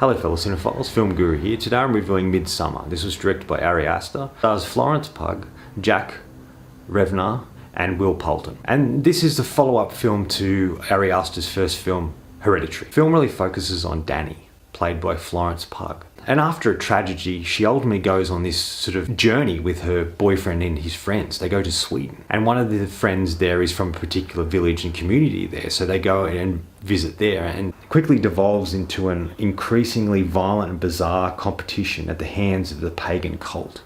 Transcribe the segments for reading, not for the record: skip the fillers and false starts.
Hello fellow cinephiles, Film Guru here. Today I'm reviewing Midsommar. This was directed by Aster. Stars Florence Pugh, Jack Revenor and Will Poulton. And this is the follow-up film to Ari Aster's first film, Hereditary. The film really focuses on Danny, played by Florence Pugh. And after a tragedy, she ultimately goes on this sort of journey with her boyfriend and his friends. They go to Sweden. And one of the friends there is from a particular village and community there. So they go and visit there and quickly devolves into an increasingly violent and bizarre competition at the hands of the pagan cult.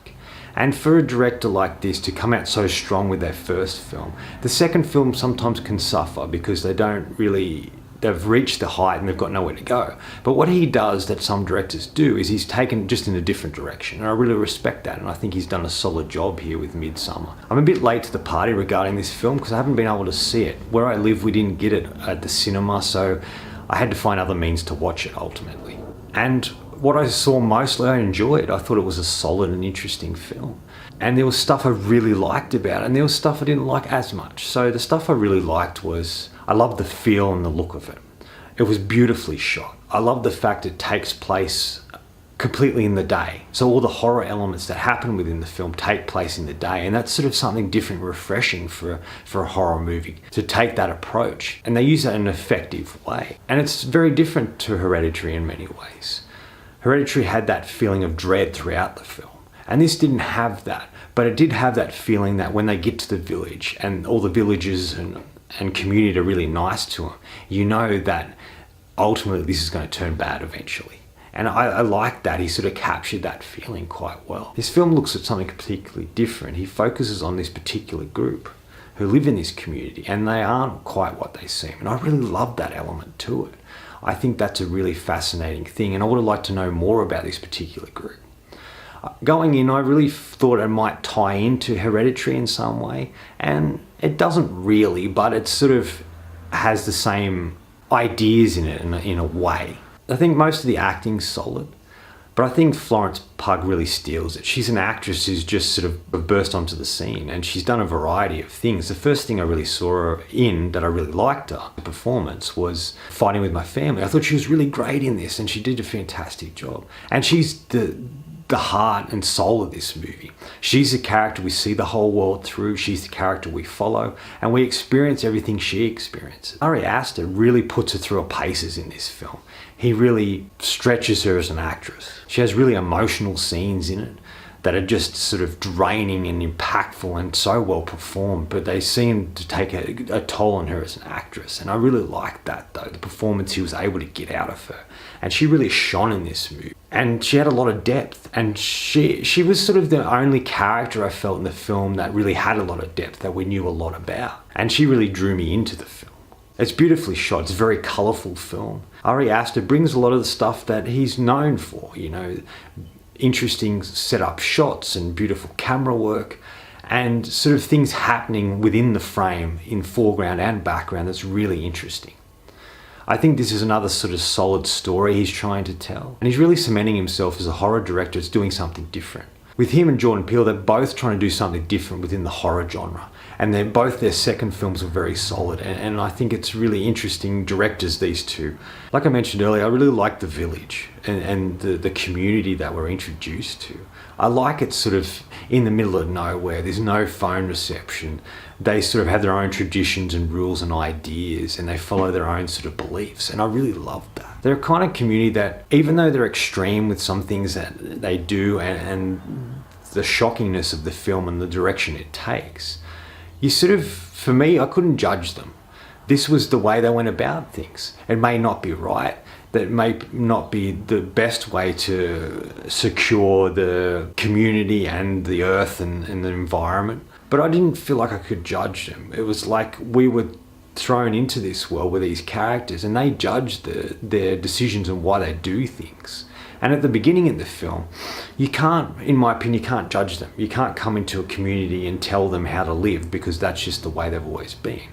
And for a director like this to come out so strong with their first film, the second film sometimes can suffer because they've reached the height and they've got nowhere to go. But what he does that some directors do is he's taken just in a different direction. And I really respect that, and I think he's done a solid job here with Midsommar. I'm a bit late to the party regarding this film because I haven't been able to see it. Where I live, we didn't get it at the cinema, so I had to find other means to watch it ultimately. And what I saw mostly I enjoyed. I thought it was a solid and interesting film. And there was stuff I really liked about it, and there was stuff I didn't like as much. So the stuff I really liked was, I loved the feel and the look of it. It was beautifully shot. I love the fact it takes place completely in the day. So all the horror elements that happen within the film take place in the day, and that's sort of something different, refreshing for a horror movie, to take that approach. And they use that in an effective way. And it's very different to Hereditary in many ways. Hereditary had that feeling of dread throughout the film. And this didn't have that, but it did have that feeling that when they get to the village and all the villagers and community are really nice to them, you know that ultimately this is going to turn bad eventually. And I like that. He sort of captured that feeling quite well. This film looks at something particularly different. He focuses on this particular group who live in this community, and they aren't quite what they seem. And I really love that element to it. I think that's a really fascinating thing, and I would have liked to know more about this particular group. Going in, I really thought it might tie into Hereditary in some way, and it doesn't really, but it sort of has the same ideas in it in a way. I think most of the acting's solid, but I think Florence Pugh really steals it. She's an actress who's just sort of burst onto the scene, and she's done a variety of things. The first thing I really saw her in that I really liked her performance was Fighting With My Family. I thought she was really great in this, and she did a fantastic job. And she's the heart and soul of this movie. She's the character we see the whole world through. She's the character we follow, and we experience everything she experiences. Ari Aster really puts her through her paces in this film. He really stretches her as an actress. She has really emotional scenes in it that are just sort of draining and impactful and so well performed, but they seem to take a toll on her as an actress. And I really liked that, though, the performance he was able to get out of her. And she really shone in this movie. And she had a lot of depth, and she was sort of the only character I felt in the film that really had a lot of depth, that we knew a lot about. And she really drew me into the film. It's beautifully shot. It's a very colourful film. Ari Aster brings a lot of the stuff that he's known for, you know, interesting set-up shots and beautiful camera work and sort of things happening within the frame in foreground and background that's really interesting. I think this is another sort of solid story he's trying to tell, and he's really cementing himself as a horror director that's doing something different. With him and Jordan Peele, they're both trying to do something different within the horror genre, and their second films were very solid, and I think it's really interesting directors, these two. Like I mentioned earlier, I really like the village and the community that we're introduced to. I like it sort of in the middle of nowhere. There's no phone reception. They sort of have their own traditions and rules and ideas, and they follow their own sort of beliefs, and I really love that. They're a kind of community that, even though they're extreme with some things that they do and the shockingness of the film and the direction it takes, you sort of, for me, I couldn't judge them. This was the way they went about things. It may not be right. That may not be the best way to secure the community and the earth and the environment. But I didn't feel like I could judge them. It was like we were thrown into this world with these characters, and they judge their decisions and why they do things. And at the beginning of the film, you can't, in my opinion, you can't judge them. You can't come into a community and tell them how to live, because that's just the way they've always been.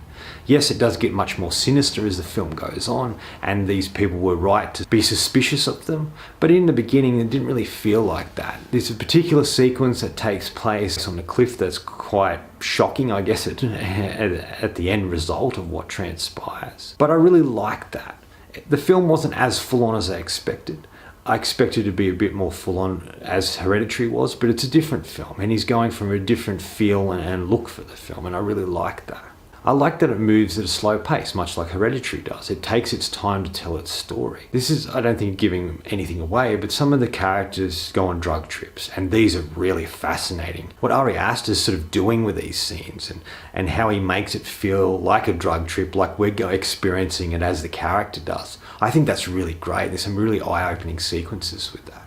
Yes, it does get much more sinister as the film goes on, and these people were right to be suspicious of them, but in the beginning it didn't really feel like that. There's a particular sequence that takes place on a cliff that's quite shocking, I guess, at the end result of what transpires. But I really liked that. The film wasn't as full on as I expected. I expected it to be a bit more full on as Hereditary was, but it's a different film and he's going from a different feel and look for the film, and I really like that. I like that it moves at a slow pace, much like Hereditary does. It takes its time to tell its story. This is, I don't think, giving anything away, but some of the characters go on drug trips, and these are really fascinating. What Ari Aster's sort of doing with these scenes and how he makes it feel like a drug trip, like we're experiencing it as the character does. I think that's really great. There's some really eye-opening sequences with that.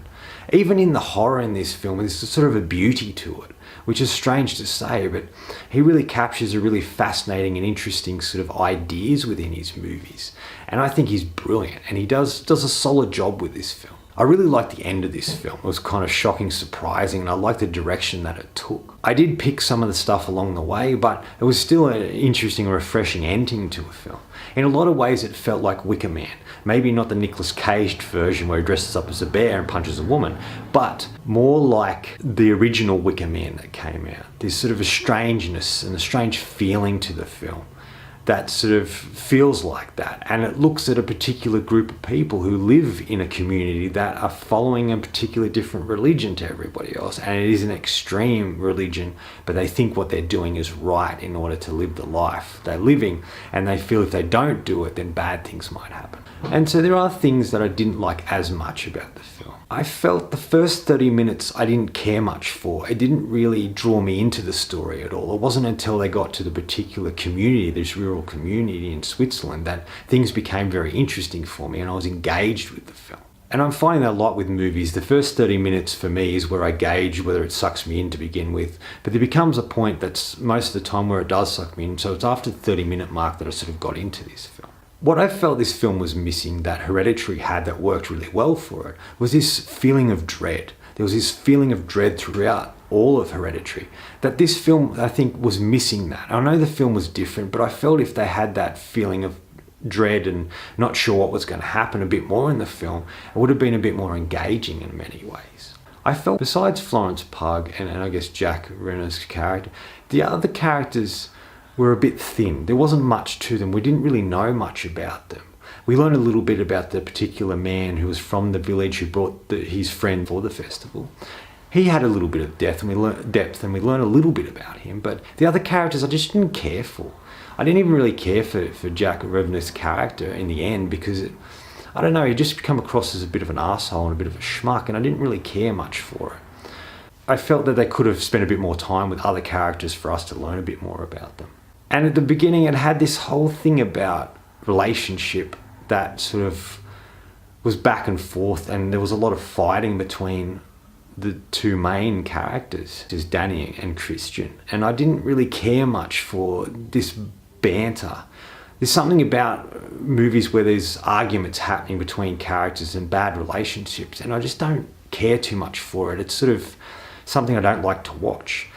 Even in the horror in this film, there's sort of a beauty to it, which is strange to say, but he really captures a really fascinating and interesting sort of ideas within his movies. And I think he's brilliant, and he does a solid job with this film. I really liked the end of this film. It was kind of shocking, surprising, and I liked the direction that it took. I did pick some of the stuff along the way, but it was still an interesting, refreshing ending to a film. In a lot of ways, it felt like Wicker Man. Maybe not the Nicolas Cage version where he dresses up as a bear and punches a woman, but more like the original Wicker Man that came out. There's sort of a strangeness and a strange feeling to the film that sort of feels like that, and it looks at a particular group of people who live in a community that are following a particular different religion to everybody else, and it is an extreme religion, but they think what they're doing is right in order to live the life they're living, and they feel if they don't do it, then bad things might happen. And so there are things that I didn't like as much about the film. I felt the first 30 minutes I didn't care much for. It didn't really draw me into the story at all. It wasn't until they got to the particular community, this rural community in Switzerland, that things became very interesting for me and I was engaged with the film. And I'm finding that a lot with movies. The first 30 minutes for me is where I gauge whether it sucks me in to begin with. But there becomes a point that's most of the time where it does suck me in. So it's after the 30-minute mark that I sort of got into this film. What I felt this film was missing that Hereditary had that worked really well for it was this feeling of dread. There was this feeling of dread throughout all of Hereditary. That this film, I think, was missing that. I know the film was different, but I felt if they had that feeling of dread and not sure what was going to happen a bit more in the film, it would have been a bit more engaging in many ways. I felt besides Florence Pugh and I guess Jack Rena's character, the other characters were a bit thin. There wasn't much to them. We didn't really know much about them. We learned a little bit about the particular man who was from the village who brought his friend for the festival. He had a little bit of depth and we learned a little bit about him, but the other characters I just didn't care for. I didn't even really care for Jack Rena's character in the end because, I don't know, he just come across as a bit of an arsehole and a bit of a schmuck, and I didn't really care much for it. I felt that they could have spent a bit more time with other characters for us to learn a bit more about them. And at the beginning, it had this whole thing about relationship that sort of was back and forth, and there was a lot of fighting between the two main characters, which is Danny and Christian. And I didn't really care much for this banter. There's something about movies where there's arguments happening between characters and bad relationships, and I just don't care too much for it. It's sort of something I don't like to watch.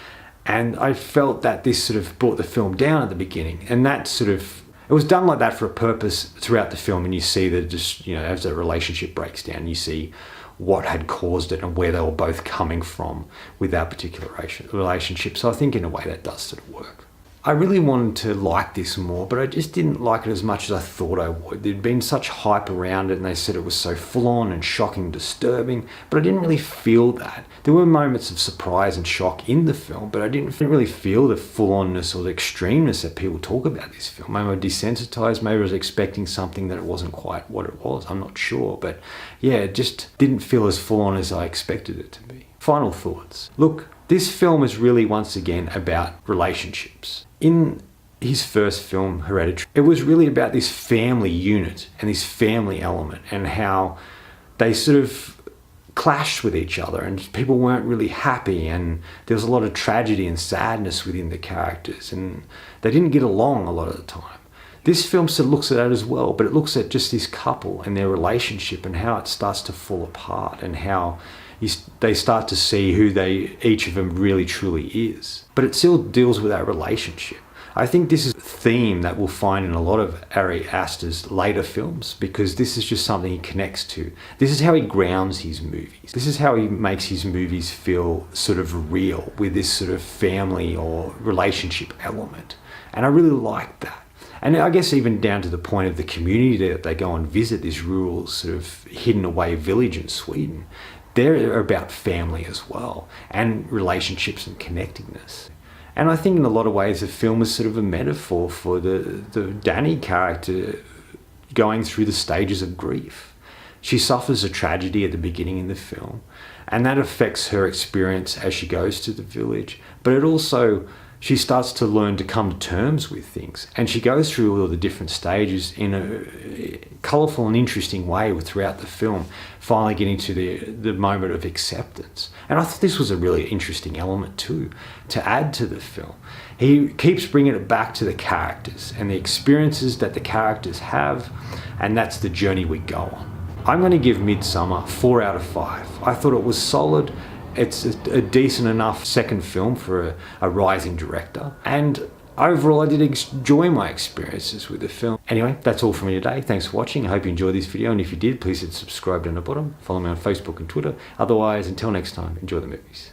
And I felt that this sort of brought the film down at the beginning, and that sort of, it was done like that for a purpose throughout the film, and you see that just, you know, as the relationship breaks down, you see what had caused it and where they were both coming from with that particular relationship. So I think in a way that does sort of work. I really wanted to like this more, but I just didn't like it as much as I thought I would. There'd been such hype around it, and they said it was so full-on and shocking, disturbing, but I didn't really feel that. There were moments of surprise and shock in the film, but I didn't really feel the full-onness or the extremeness that people talk about this film. Maybe I was desensitized, maybe I was expecting something that it wasn't quite what it was, I'm not sure, but yeah, it just didn't feel as full-on as I expected it to be. Final thoughts. Look, this film is really, once again, about relationships. In his first film, Hereditary, it was really about this family unit and this family element and how they sort of clashed with each other and people weren't really happy, and there was a lot of tragedy and sadness within the characters, and they didn't get along a lot of the time. This film sort of looks at that as well, but it looks at just this couple and their relationship and how it starts to fall apart and how they start to see who each of them really truly is. But it still deals with that relationship. I think this is a theme that we'll find in a lot of Ari Aster's later films, because this is just something he connects to. This is how he grounds his movies. This is how he makes his movies feel sort of real, with this sort of family or relationship element. And I really like that. And I guess even down to the point of the community that they go and visit, this rural sort of hidden away village in Sweden. They're about family as well, and relationships and connectedness. And I think in a lot of ways the film is sort of a metaphor for the Danny character going through the stages of grief. She suffers a tragedy at the beginning in the film, and that affects her experience as she goes to the village. But it also, she starts to learn to come to terms with things, and she goes through all the different stages in a colourful and interesting way throughout the film, finally getting to the moment of acceptance. And I thought this was a really interesting element too, to add to the film. He keeps bringing it back to the characters and the experiences that the characters have, and that's the journey we go on. I'm going to give Midsommar 4 out of 5. I thought it was solid. It's a decent enough second film for a rising director. And overall, I did enjoy my experiences with the film. Anyway, that's all from me today. Thanks for watching. I hope you enjoyed this video. And if you did, please hit subscribe down the bottom. Follow me on Facebook and Twitter. Otherwise, until next time, enjoy the movies.